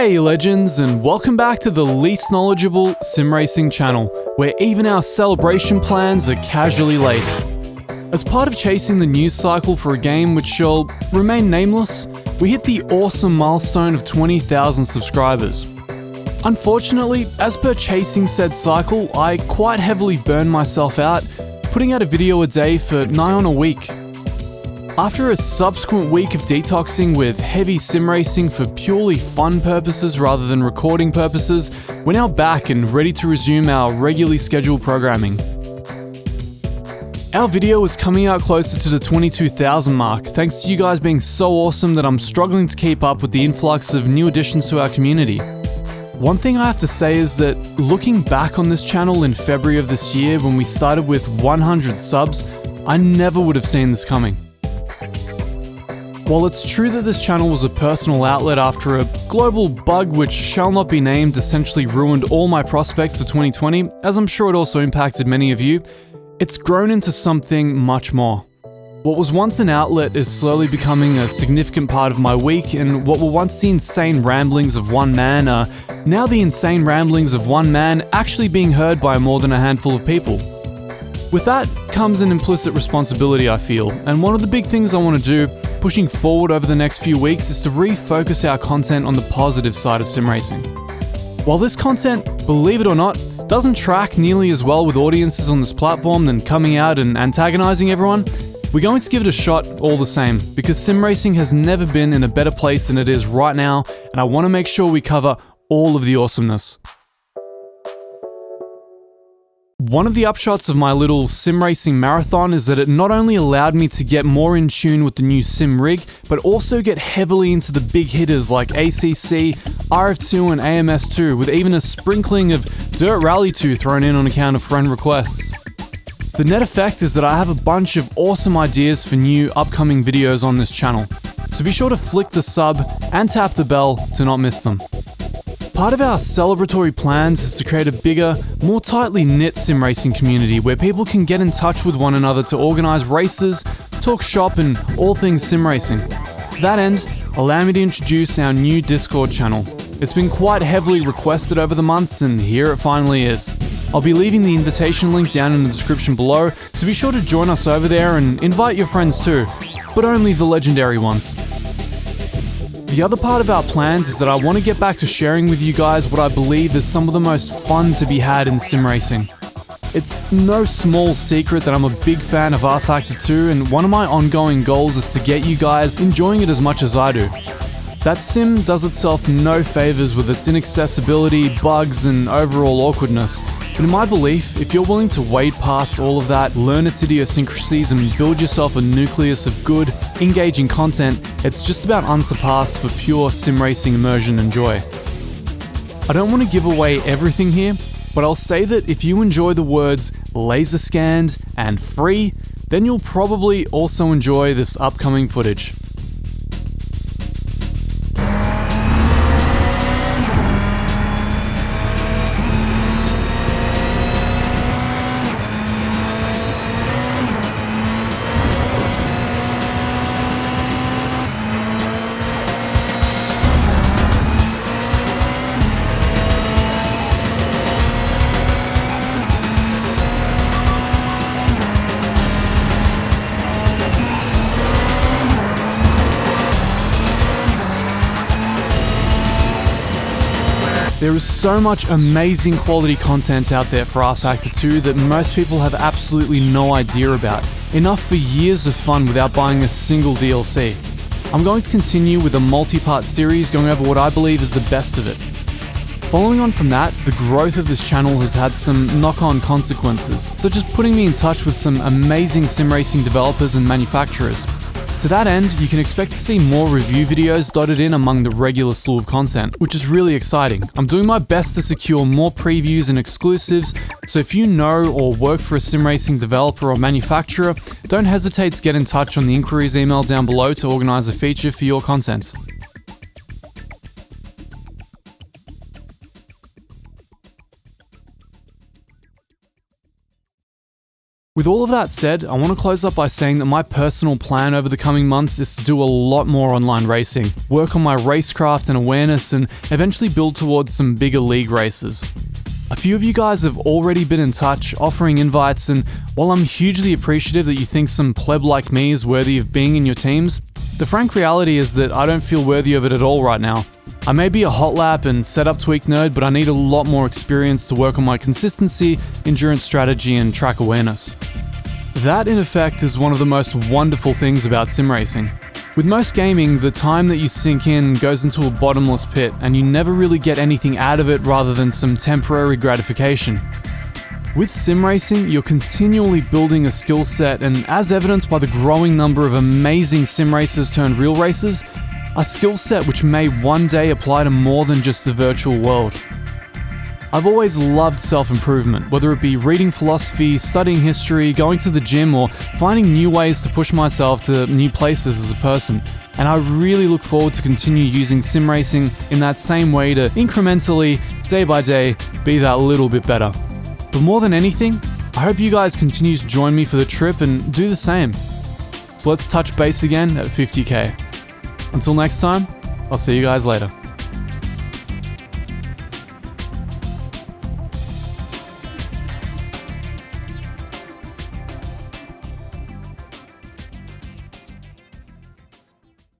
Hey legends, and welcome back to the least knowledgeable sim racing channel, where even our celebration plans are casually late. As part of chasing the news cycle for a game which shall remain nameless, we hit the awesome milestone of 20,000 subscribers. Unfortunately, as per chasing said cycle, I quite heavily burned myself out, putting out a video a day for nigh on a week. After a subsequent week of detoxing with heavy sim racing for purely fun purposes rather than recording purposes, we're now back and ready to resume our regularly scheduled programming. Our video is coming out closer to the 22,000 mark, thanks to you guys being so awesome that I'm struggling to keep up with the influx of new additions to our community. One thing I have to say is that looking back on this channel in February of this year when we started with 100 subs, I never would have seen this coming. While it's true that this channel was a personal outlet after a global bug which shall not be named essentially ruined all my prospects for 2020, as I'm sure it also impacted many of you, it's grown into something much more. What was once an outlet is slowly becoming a significant part of my week, and what were once the insane ramblings of one man are now the insane ramblings of one man actually being heard by more than a handful of people. With that comes an implicit responsibility, I feel, and one of the big things I want to do pushing forward over the next few weeks is to refocus our content on the positive side of sim racing. While this content, believe it or not, doesn't track nearly as well with audiences on this platform than coming out and antagonizing everyone, we're going to give it a shot all the same, because sim racing has never been in a better place than it is right now, and I want to make sure we cover all of the awesomeness. One of the upshots of my little sim racing marathon is that it not only allowed me to get more in tune with the new sim rig, but also get heavily into the big hitters like ACC, RF2 and AMS2, with even a sprinkling of Dirt Rally 2 thrown in on account of friend requests. The net effect is that I have a bunch of awesome ideas for new upcoming videos on this channel, so be sure to flick the sub and tap the bell to not miss them. Part of our celebratory plans is to create a bigger, more tightly knit sim racing community where people can get in touch with one another to organise races, talk shop and all things sim racing. To that end, allow me to introduce our new Discord channel. It's been quite heavily requested over the months, and here it finally is. I'll be leaving the invitation link down in the description below, so be sure to join us over there and invite your friends too, but only the legendary ones. The other part of our plans is that I want to get back to sharing with you guys what I believe is some of the most fun to be had in sim racing. It's no small secret that I'm a big fan of rFactor 2, and one of my ongoing goals is to get you guys enjoying it as much as I do. That sim does itself no favors with its inaccessibility, bugs, and overall awkwardness. But in my belief, if you're willing to wade past all of that, learn its idiosyncrasies, and build yourself a nucleus of good, engaging content, it's just about unsurpassed for pure sim racing immersion and joy. I don't want to give away everything here, but I'll say that if you enjoy the words laser scanned and free, then you'll probably also enjoy this upcoming footage. There is so much amazing quality content out there for rFactor 2 that most people have absolutely no idea about. Enough for years of fun without buying a single DLC. I'm going to continue with a multi-part series going over what I believe is the best of it. Following on from that, the growth of this channel has had some knock-on consequences, such as putting me in touch with some amazing sim racing developers and manufacturers. To that end, you can expect to see more review videos dotted in among the regular slew of content, which is really exciting. I'm doing my best to secure more previews and exclusives, so if you know or work for a sim racing developer or manufacturer, don't hesitate to get in touch on the inquiries email down below to organise a feature for your content. With all of that said, I want to close up by saying that my personal plan over the coming months is to do a lot more online racing, work on my racecraft and awareness, and eventually build towards some bigger league races. A few of you guys have already been in touch, offering invites, and while I'm hugely appreciative that you think some pleb like me is worthy of being in your teams, the frank reality is that I don't feel worthy of it at all right now. I may be a hot lap and setup tweak nerd, but I need a lot more experience to work on my consistency, endurance strategy, and track awareness. That, in effect, is one of the most wonderful things about sim racing. With most gaming, the time that you sink in goes into a bottomless pit, and you never really get anything out of it rather than some temporary gratification. With sim racing, you're continually building a skill set, and as evidenced by the growing number of amazing sim racers turned real racers, a skill set which may one day apply to more than just the virtual world. I've always loved self-improvement, whether it be reading philosophy, studying history, going to the gym, or finding new ways to push myself to new places as a person. And I really look forward to continue using sim racing in that same way to incrementally, day by day, be that little bit better. But more than anything, I hope you guys continue to join me for the trip and do the same. So let's touch base again at 50k. Until next time, I'll see you guys later.